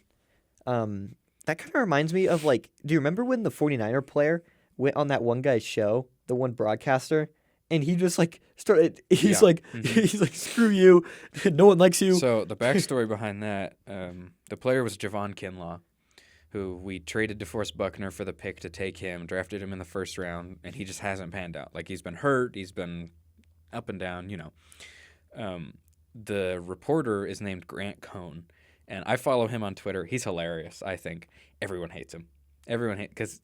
That kind of reminds me of, like, do you remember when the 49er player went on that one guy's show, the one broadcaster, and he just, like, started, he's like, screw you, no one likes you. So the backstory behind that, the player was Javon Kinlaw, who we traded DeForest Buckner for the pick to take him, drafted him in the first round, and he just hasn't panned out. Like, he's been hurt, he's been up and down, you know. The reporter is named Grant Cohn, and I follow him on Twitter. He's hilarious, I think. Everyone hates him. Because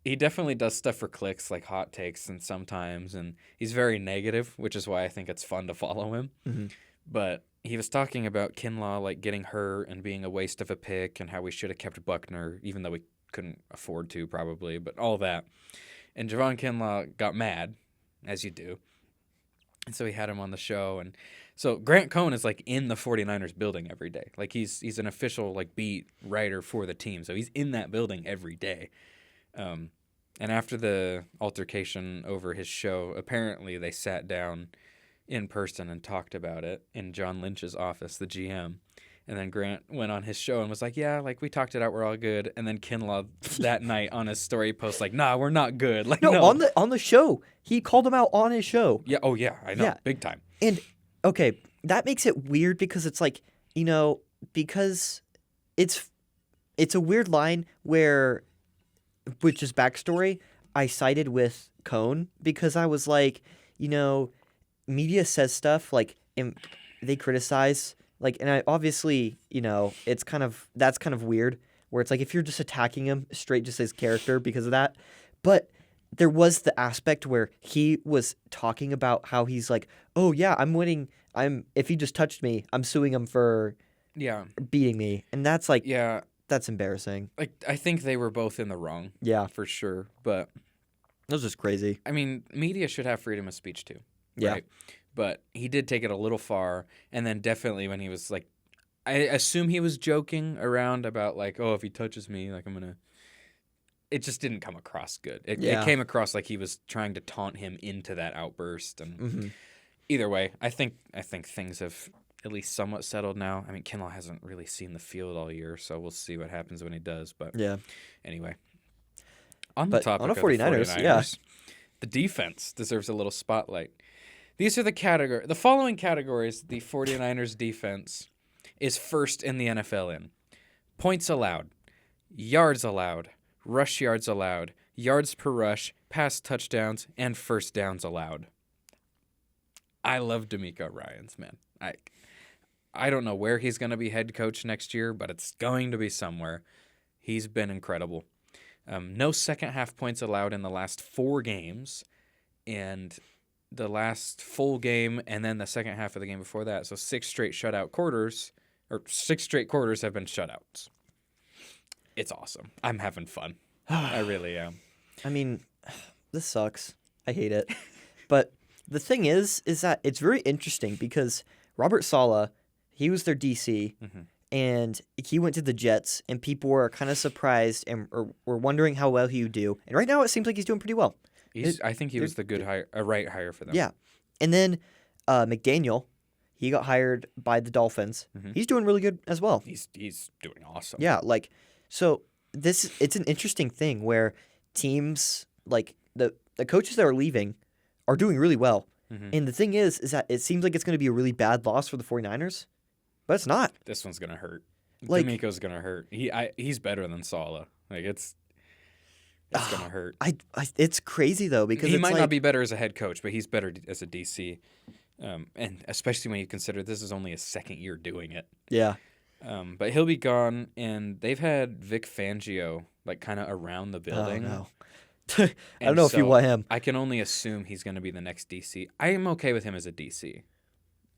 he definitely does stuff for clicks, like hot takes and sometimes, and he's very negative, which is why I think it's fun to follow him. Mm-hmm. But he was talking about Kinlaw, like, getting hurt and being a waste of a pick and how we should have kept Buckner, even though we couldn't afford to probably, but all that. And Javon Kinlaw got mad, as you do. And so he had him on the show. And so Grant Cohn is, like, in the 49ers building every day. Like, he's an official, like, beat writer for the team. So he's in that building every day. And after the altercation over his show, apparently they sat down in person and talked about it in John Lynch's office, the GM. And then Grant went on his show and was like, yeah, like, we talked it out, we're all good. And then Kinlaw that night on his story post, like, nah, we're not good. Like, no. On the show. He called him out on his show. Yeah, oh yeah, I know. Yeah. Big time. And okay, that makes it weird because it's like, you know, because it's a weird line where, which is backstory, I sided with Cohn because I was like, you know, media says stuff like, they criticize, like, and I obviously, you know, that's kind of weird where it's like if you're just attacking him straight just his character because of that. But there was the aspect where he was talking about how he's like, oh yeah, I'm winning. If he just touched me, I'm suing him for beating me. And that's like, that's embarrassing. Like, I think they were both in the wrong. Yeah. For sure. But that was just crazy. I mean, media should have freedom of speech too. Yeah. Right? But he did take it a little far. And then definitely when he was like, I assume he was joking around about like, oh, if he touches me, like, I'm going to. It just didn't come across good. It came across like he was trying to taunt him into that outburst. And either way, I think things have at least somewhat settled now. I mean, Kinlaw hasn't really seen the field all year, so we'll see what happens when he does. But anyway, on the topic of the 49ers, the defense deserves a little spotlight. These are the following categories the 49ers defense is first in the NFL in. Points allowed, yards allowed, rush yards allowed, yards per rush, pass touchdowns, and first downs allowed. I love DeMeco Ryans, man. I don't know where he's going to be head coach next year, but it's going to be somewhere. He's been incredible. No second half points allowed in the last 4 games, and the last full game, and then the second half of the game before that. So 6 straight quarters have been shutouts. It's awesome. I'm having fun. I really am. I mean, this sucks. I hate it. But the thing is that it's very interesting because Robert Saleh, he was their DC, and he went to the Jets, and people were kind of surprised and were wondering how well he would do. And right now it seems like he's doing pretty well. I think he was the good right hire for them. Yeah. And then McDaniel, he got hired by the Dolphins. He's doing really good as well. He's doing awesome. Yeah, like, so it's an interesting thing where teams, like the coaches that are leaving are doing really well. And the thing is that it seems like it's going to be a really bad loss for the 49ers, but it's not. This one's going to hurt. Like, DeMeco's going to hurt. He's better than Saleh. Like, it's going to hurt. It's crazy, though, because he might not be better as a head coach, but he's better as a DC. And especially when you consider this is only his second year doing it. Yeah. But he'll be gone, and they've had Vic Fangio, like, kind of around the building. Oh, no. I don't know if you want him. I can only assume he's going to be the next DC. I am okay with him as a DC.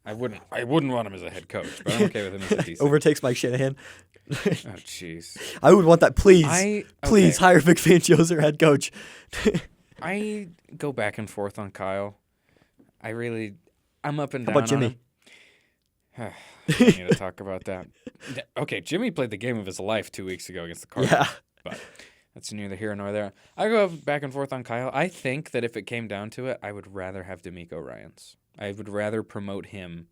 I wouldn't want him as a head coach, but I'm okay with him as a DC. Overtakes Mike Shanahan. Oh, jeez. I would want that. Please, please hire Vic Fangio as their head coach. I go back and forth on Kyle. I'm up and down. How about Jimmy? I need to talk about that. Okay, Jimmy played the game of his life 2 weeks ago against the Cardinals. Yeah. But that's neither here nor there. I go back and forth on Kyle. I think that if it came down to it, I would rather have D'Amico Ryans. I would rather promote him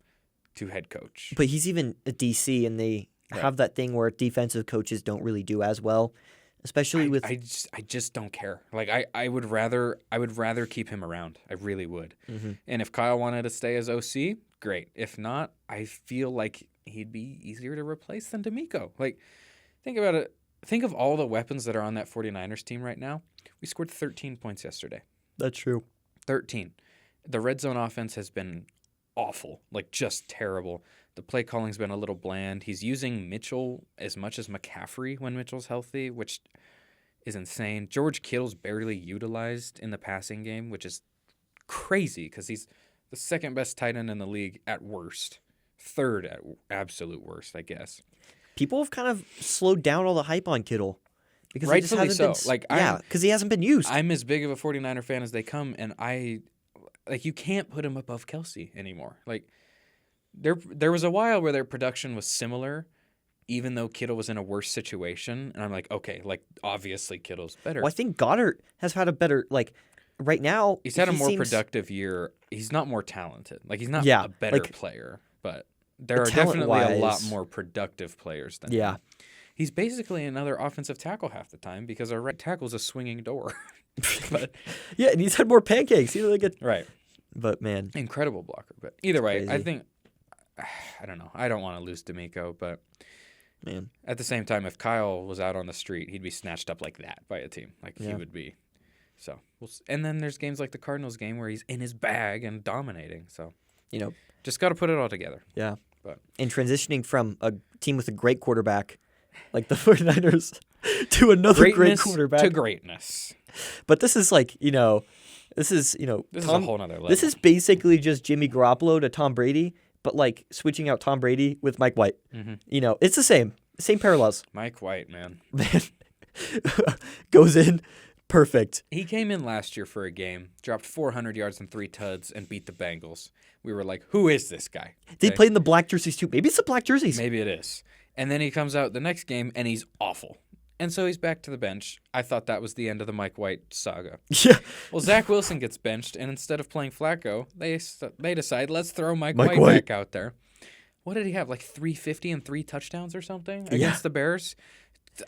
to head coach. But he's even a DC, and they have that thing where defensive coaches don't really do as well, especially with. I just don't care. Like I would rather keep him around. I really would. Mm-hmm. And if Kyle wanted to stay as OC, great. If not, I feel like he'd be easier to replace than D'Amico. Like, think about it. Think of all the weapons that are on that 49ers team right now. We scored 13 points yesterday. That's true. 13. The red zone offense has been awful, like just terrible. The play calling's been a little bland. He's using Mitchell as much as McCaffrey when Mitchell's healthy, which is insane. George Kittle's barely utilized in the passing game, which is crazy because he's the second best tight end in the league at worst. Third at absolute worst, I guess. People have kind of slowed down all the hype on Kittle. Because rightfully so. Because he hasn't been used. I'm as big of a 49er fan as they come, and you can't put him above Kelsey anymore. Like, there was a while where their production was similar, even though Kittle was in a worse situation. And I'm like, okay, like, obviously Kittle's better. Well, I think Goddard has had a better, like, right now. He's had a more productive year. He's not more talented. Like, he's not a better player, but there are definitely a lot more productive players than him. He's basically another offensive tackle half the time because our right tackle's a swinging door. But yeah, and he's had more pancakes. He's like right. But man, incredible blocker. But either way, crazy. I think I don't know. I don't want to lose D'Amico, but man, at the same time, if Kyle was out on the street, he'd be snatched up like that by a team. Like he would be. So, and then there's games like the Cardinals game where he's in his bag and dominating. So, just got to put it all together. Yeah. But and transitioning from a team with a great quarterback like the 49ers to another great quarterback to greatness. But this is like, this is a whole nother level. This is basically just Jimmy Garoppolo to Tom Brady, but like switching out Tom Brady with Mike White. Mm-hmm. It's the same parallels. Mike White, man. Goes in perfect. He came in last year for a game, dropped 400 yards and 3 tuds, and beat the Bengals. We were like, who is this guy? They played in the black jerseys too. Maybe it's the black jerseys. Maybe it is. And then he comes out the next game, and he's awful. And so he's back to the bench. I thought that was the end of the Mike White saga. Yeah. Well, Zach Wilson gets benched, and instead of playing Flacco, they decide, let's throw Mike White back out there. What did he have, like 350 and 3 touchdowns or something against the Bears?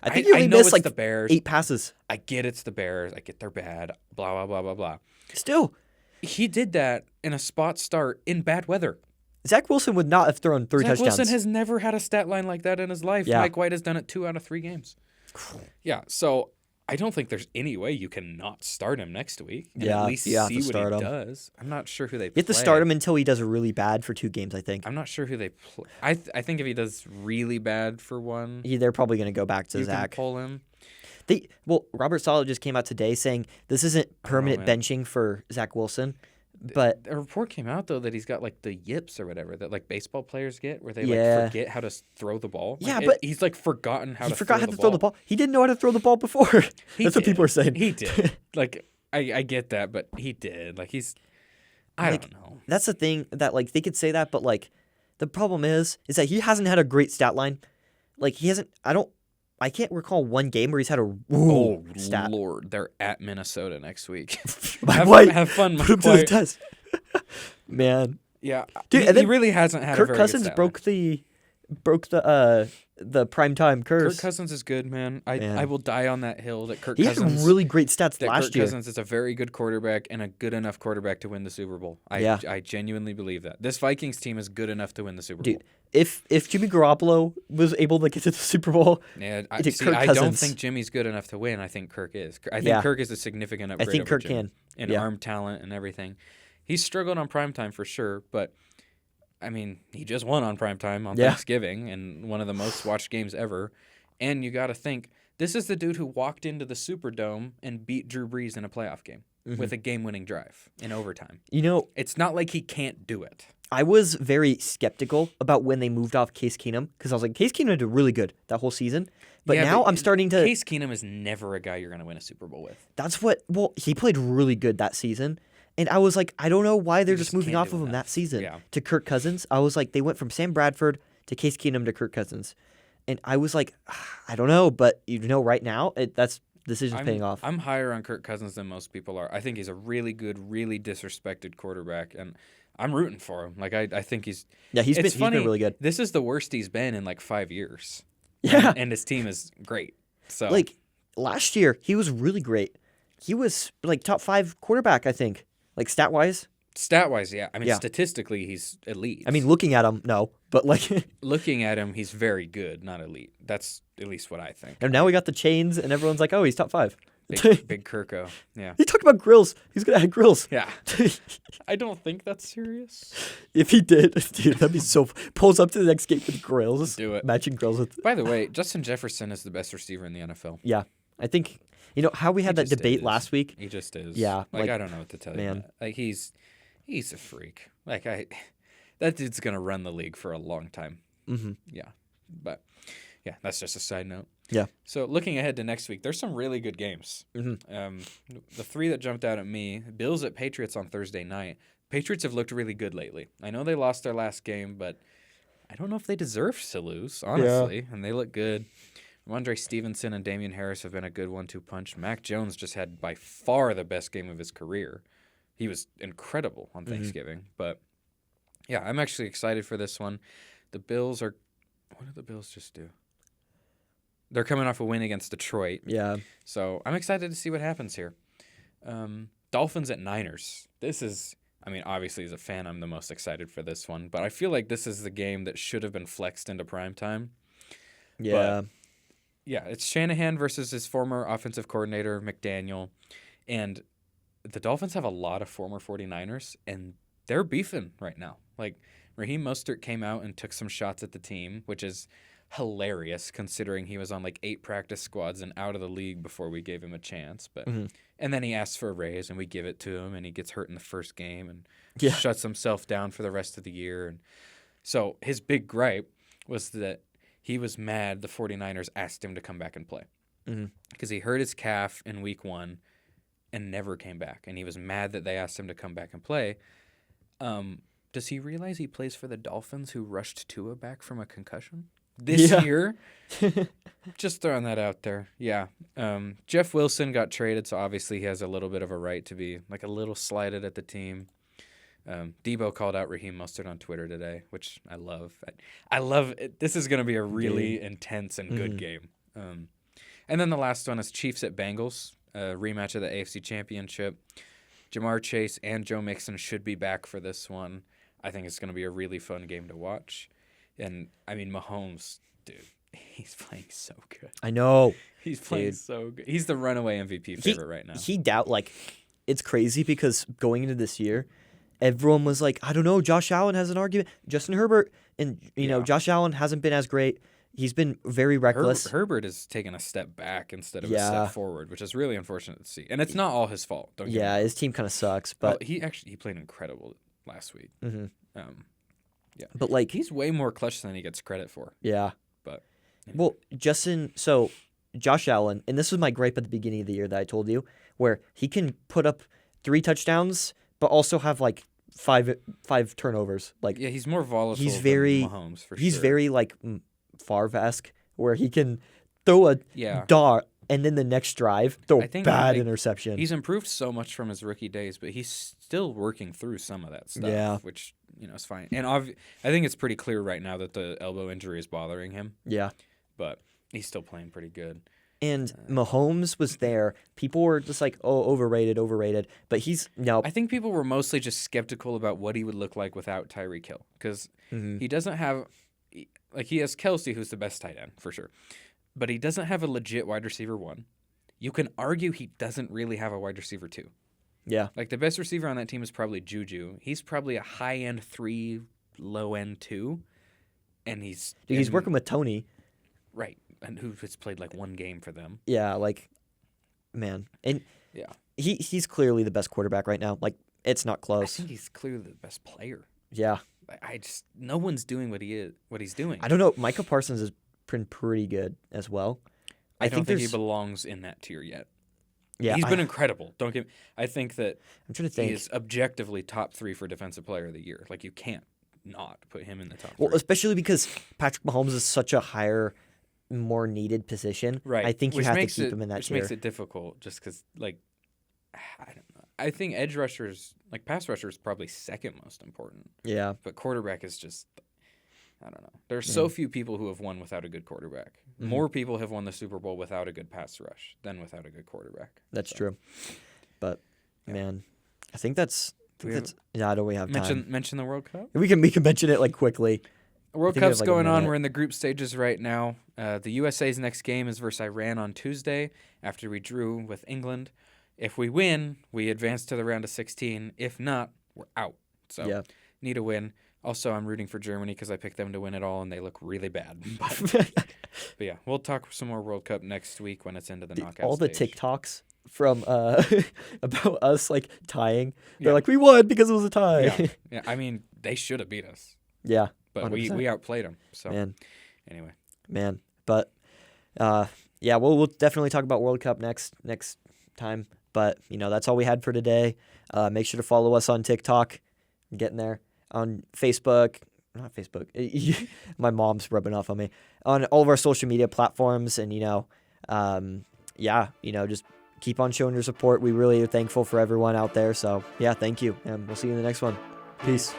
I think he missed like the Bears. 8 passes. I get it's the Bears. I get they're bad. Blah, blah, blah, blah, blah. Still. He did that in a spot start in bad weather. Zach Wilson would not have thrown 3 touchdowns. Zach Wilson has never had a stat line like that in his life. Yeah. Mike White has done it 2 out of 3 games. Yeah, so I don't think there's any way you can not start him next week and at least see what he does. I'm not sure who they play. You have to start him until he does really bad for 2 games, I think. I'm not sure who they play. I think if he does really bad for one, they're probably going to go back to Zach. Can pull him. Robert Saleh just came out today saying this isn't permanent benching for Zach Wilson. But a report came out though that he's got like the yips or whatever that like baseball players get, where they forget how to throw the ball. Yeah, but he's like forgotten how to. He forgot how to throw the ball. He didn't know how to throw the ball before. That's what people are saying. He did. Like I get that, but he did. Like I don't know. That's the thing that like they could say that, but like the problem is that he hasn't had a great stat line. Like he hasn't. I can't recall one game where he's had a stat. Lord, they're at Minnesota next week. have fun, Put him to the test. Man. Yeah, dude, he really hasn't had. Kirk a very Cousins good broke the primetime curse. Kirk Cousins is good, man. I will die on that hill that Kirk He Cousins. had really great stats last year. Kirk Cousins is a very good quarterback and a good enough quarterback to win the Super Bowl. I genuinely believe that. This Vikings team is good enough to win the Super Bowl. Dude, if Jimmy Garoppolo was able to get to the Super Bowl, I don't think Jimmy's good enough to win. I think Kirk is. I think Kirk is a significant upgrade. I think Kirk can. In arm talent and everything. He's struggled on primetime for sure, but I mean, he just won on primetime on Thanksgiving and one of the most watched games ever. And you got to think, this is the dude who walked into the Superdome and beat Drew Brees in a playoff game. with a game-winning drive in overtime. You know, It's not like he can't do it. I was very skeptical about when they moved off Case Keenum because I was like, Case Keenum did really good that whole season. But Yeah, now I'm starting to. Case Keenum is never a guy you're going to win a Super Bowl with. That's what. Well, he played really good that season. And I was like, I don't know why they're just moving can't off do of him enough. that season Yeah. to Kirk Cousins. I was like, they went from Sam Bradford to Case Keenum to Kirk Cousins. And I was like, I don't know. But, right now, that's decision's paying off. I'm higher on Kirk Cousins than most people are. I think he's a really good, really disrespected quarterback. And I'm rooting for him. Like, I think he's... Yeah, he's been really good. This is the worst he's been in, 5 years. Yeah. And his team is great. So Last year, he was really great. He was, top 5 quarterback, I think. Stat-wise. Stat-wise, yeah. I mean, Yeah. statistically, he's elite. I mean, looking at him, no. But, looking at him, he's very good, not elite. That's at least what I think. and now we got the chains, and everyone's like, oh, he's top 5. Big Kirko, yeah. He talked about grills. He's going to add grills. Yeah. I don't think that's serious. If he did, dude, that'd be so... Pulls up to the next gate with grills. Do it. Matching grills with... By the way, Justin Jefferson is the best receiver in the NFL. Yeah. I think... how we had that just debate is. last week? He just is. Yeah, I don't know what to tell you. Man. He's a freak. That dude's going to run the league for a long time. Mm-hmm. Yeah. But, yeah, that's just a side note. Yeah. So, looking ahead to next week, there's some really good games. Mm-hmm. The 3 that jumped out at me, Bills at Patriots on Thursday night. Patriots have looked really good lately. I know they lost their last game, but I don't know if they deserve to lose, honestly. Yeah. And they look good. Ramondre Stevenson and Damian Harris have been a good 1-2 punch. Mac Jones just had by far the best game of his career. He was incredible on Thanksgiving. But, yeah, I'm actually excited for this one. The Bills are... What did the Bills just do? They're coming off a win against Detroit. Yeah. So I'm excited to see what happens here. Dolphins at Niners. This is... I mean, obviously, as a fan, I'm the most excited for this one. But I feel like this is the game that should have been flexed into primetime. Yeah. But, yeah, it's Shanahan versus his former offensive coordinator, McDaniel. And the Dolphins have a lot of former 49ers, and they're beefing right now. Raheem Mostert came out and took some shots at the team, which is hilarious considering he was on 8 practice squads and out of the league before we gave him a chance. But and then he asks for a raise, and we give it to him, and he gets hurt in the first game and shuts himself down for the rest of the year. And so his big gripe was that he was mad the 49ers asked him to come back and play because he hurt his calf in week 1 and never came back. And he was mad that they asked him to come back and play. Does he realize he plays for the Dolphins who rushed Tua back from a concussion this year? Just throwing that out there. Yeah. Jeff Wilson got traded, so obviously he has a little bit of a right to be a little slighted at the team. Debo called out Raheem Mostert on Twitter today, which I love. I love it. This is going to be a really intense and good game. And then the last one is Chiefs at Bengals, a rematch of the AFC Championship. Jamar Chase and Joe Mixon should be back for this one. I think it's going to be a really fun game to watch. And, I mean, Mahomes, dude, he's playing so good. I know. He's playing so good. He's the runaway MVP favorite right now. It's crazy because going into this year, everyone was like, I don't know, Josh Allen has an argument. Justin Herbert, and, Josh Allen hasn't been as great. He's been very reckless. Herbert has taken a step back instead of a step forward, which is really unfortunate to see. And it's not all his fault. His team kind of sucks. But he played incredible last week. Mm-hmm. Yeah, but he's way more clutch than he gets credit for. Yeah, but anyway. Well, Josh Allen, and this was my gripe at the beginning of the year that I told you, where he can put up 3 touchdowns, but also have five turnovers. He's more volatile. He's very than Mahomes for he's sure. very Favre-esque, where he can throw a dart and then the next drive throw a bad interception. He's improved so much from his rookie days, but he's still working through some of that stuff, which is fine. And I think it's pretty clear right now that the elbow injury is bothering him. Yeah, but he's still playing pretty good. And Mahomes was there. People were just overrated. But I think people were mostly just skeptical about what he would look like without Tyreek Hill because he doesn't have. He has Kelsey, who's the best tight end, for sure. But he doesn't have a legit wide receiver 1. You can argue he doesn't really have a wide receiver 2. Yeah. The best receiver on that team is probably Juju. He's probably a high-end 3, low-end 2. And he's working with Tony. Right. And who has played, 1 game for them. Yeah, man. And yeah. he's clearly the best quarterback right now. Like, it's not I close. think he's clearly the best player. Yeah. No one's doing what he's doing. I don't know. Micah Parsons has been pretty good as well. I don't think he belongs in that tier yet. Yeah, he's been incredible. I think that I'm trying to think. he is objectively top 3 for Defensive Player of the Year. Like, you can't not put him in the top 3. Well, especially because Patrick Mahomes is such a higher, more needed position. Right. I think you have to keep him in that which tier. makes it difficult just because, like, I don't know. I think edge rushers, like pass rushers, probably second most important. Yeah. But quarterback is just, I don't know. There are so few people who have won without a good quarterback. Mm-hmm. More people have won the Super Bowl without a good pass rush than without a good quarterback. That's true. But, man, I think that's I don't we have time. Mention the World Cup? We can mention it, like, quickly. World Cup's going on. We're in the group stages right now. The USA's next game is versus Iran on Tuesday after we drew with England. If we win, we advance to the round of 16. If not, we're out. So need a win. Also, I'm rooting for Germany because I picked them to win it all, and they look really bad. But yeah, we'll talk some more World Cup next week when it's into the knockout all stage. The TikToks from about us, like, tying. They're like, we won because it was a tie. Yeah. I mean, they should have beat us. Yeah. But 100%. we outplayed them. So anyway. But we'll definitely talk about World Cup next time. But, that's all we had for today. Make sure to follow us on TikTok. I'm getting there. On Facebook. Not Facebook. My mom's rubbing off on me. On all of our social media platforms. And, just keep on showing your support. We really are thankful for everyone out there. So, thank you. And we'll see you in the next one. Peace.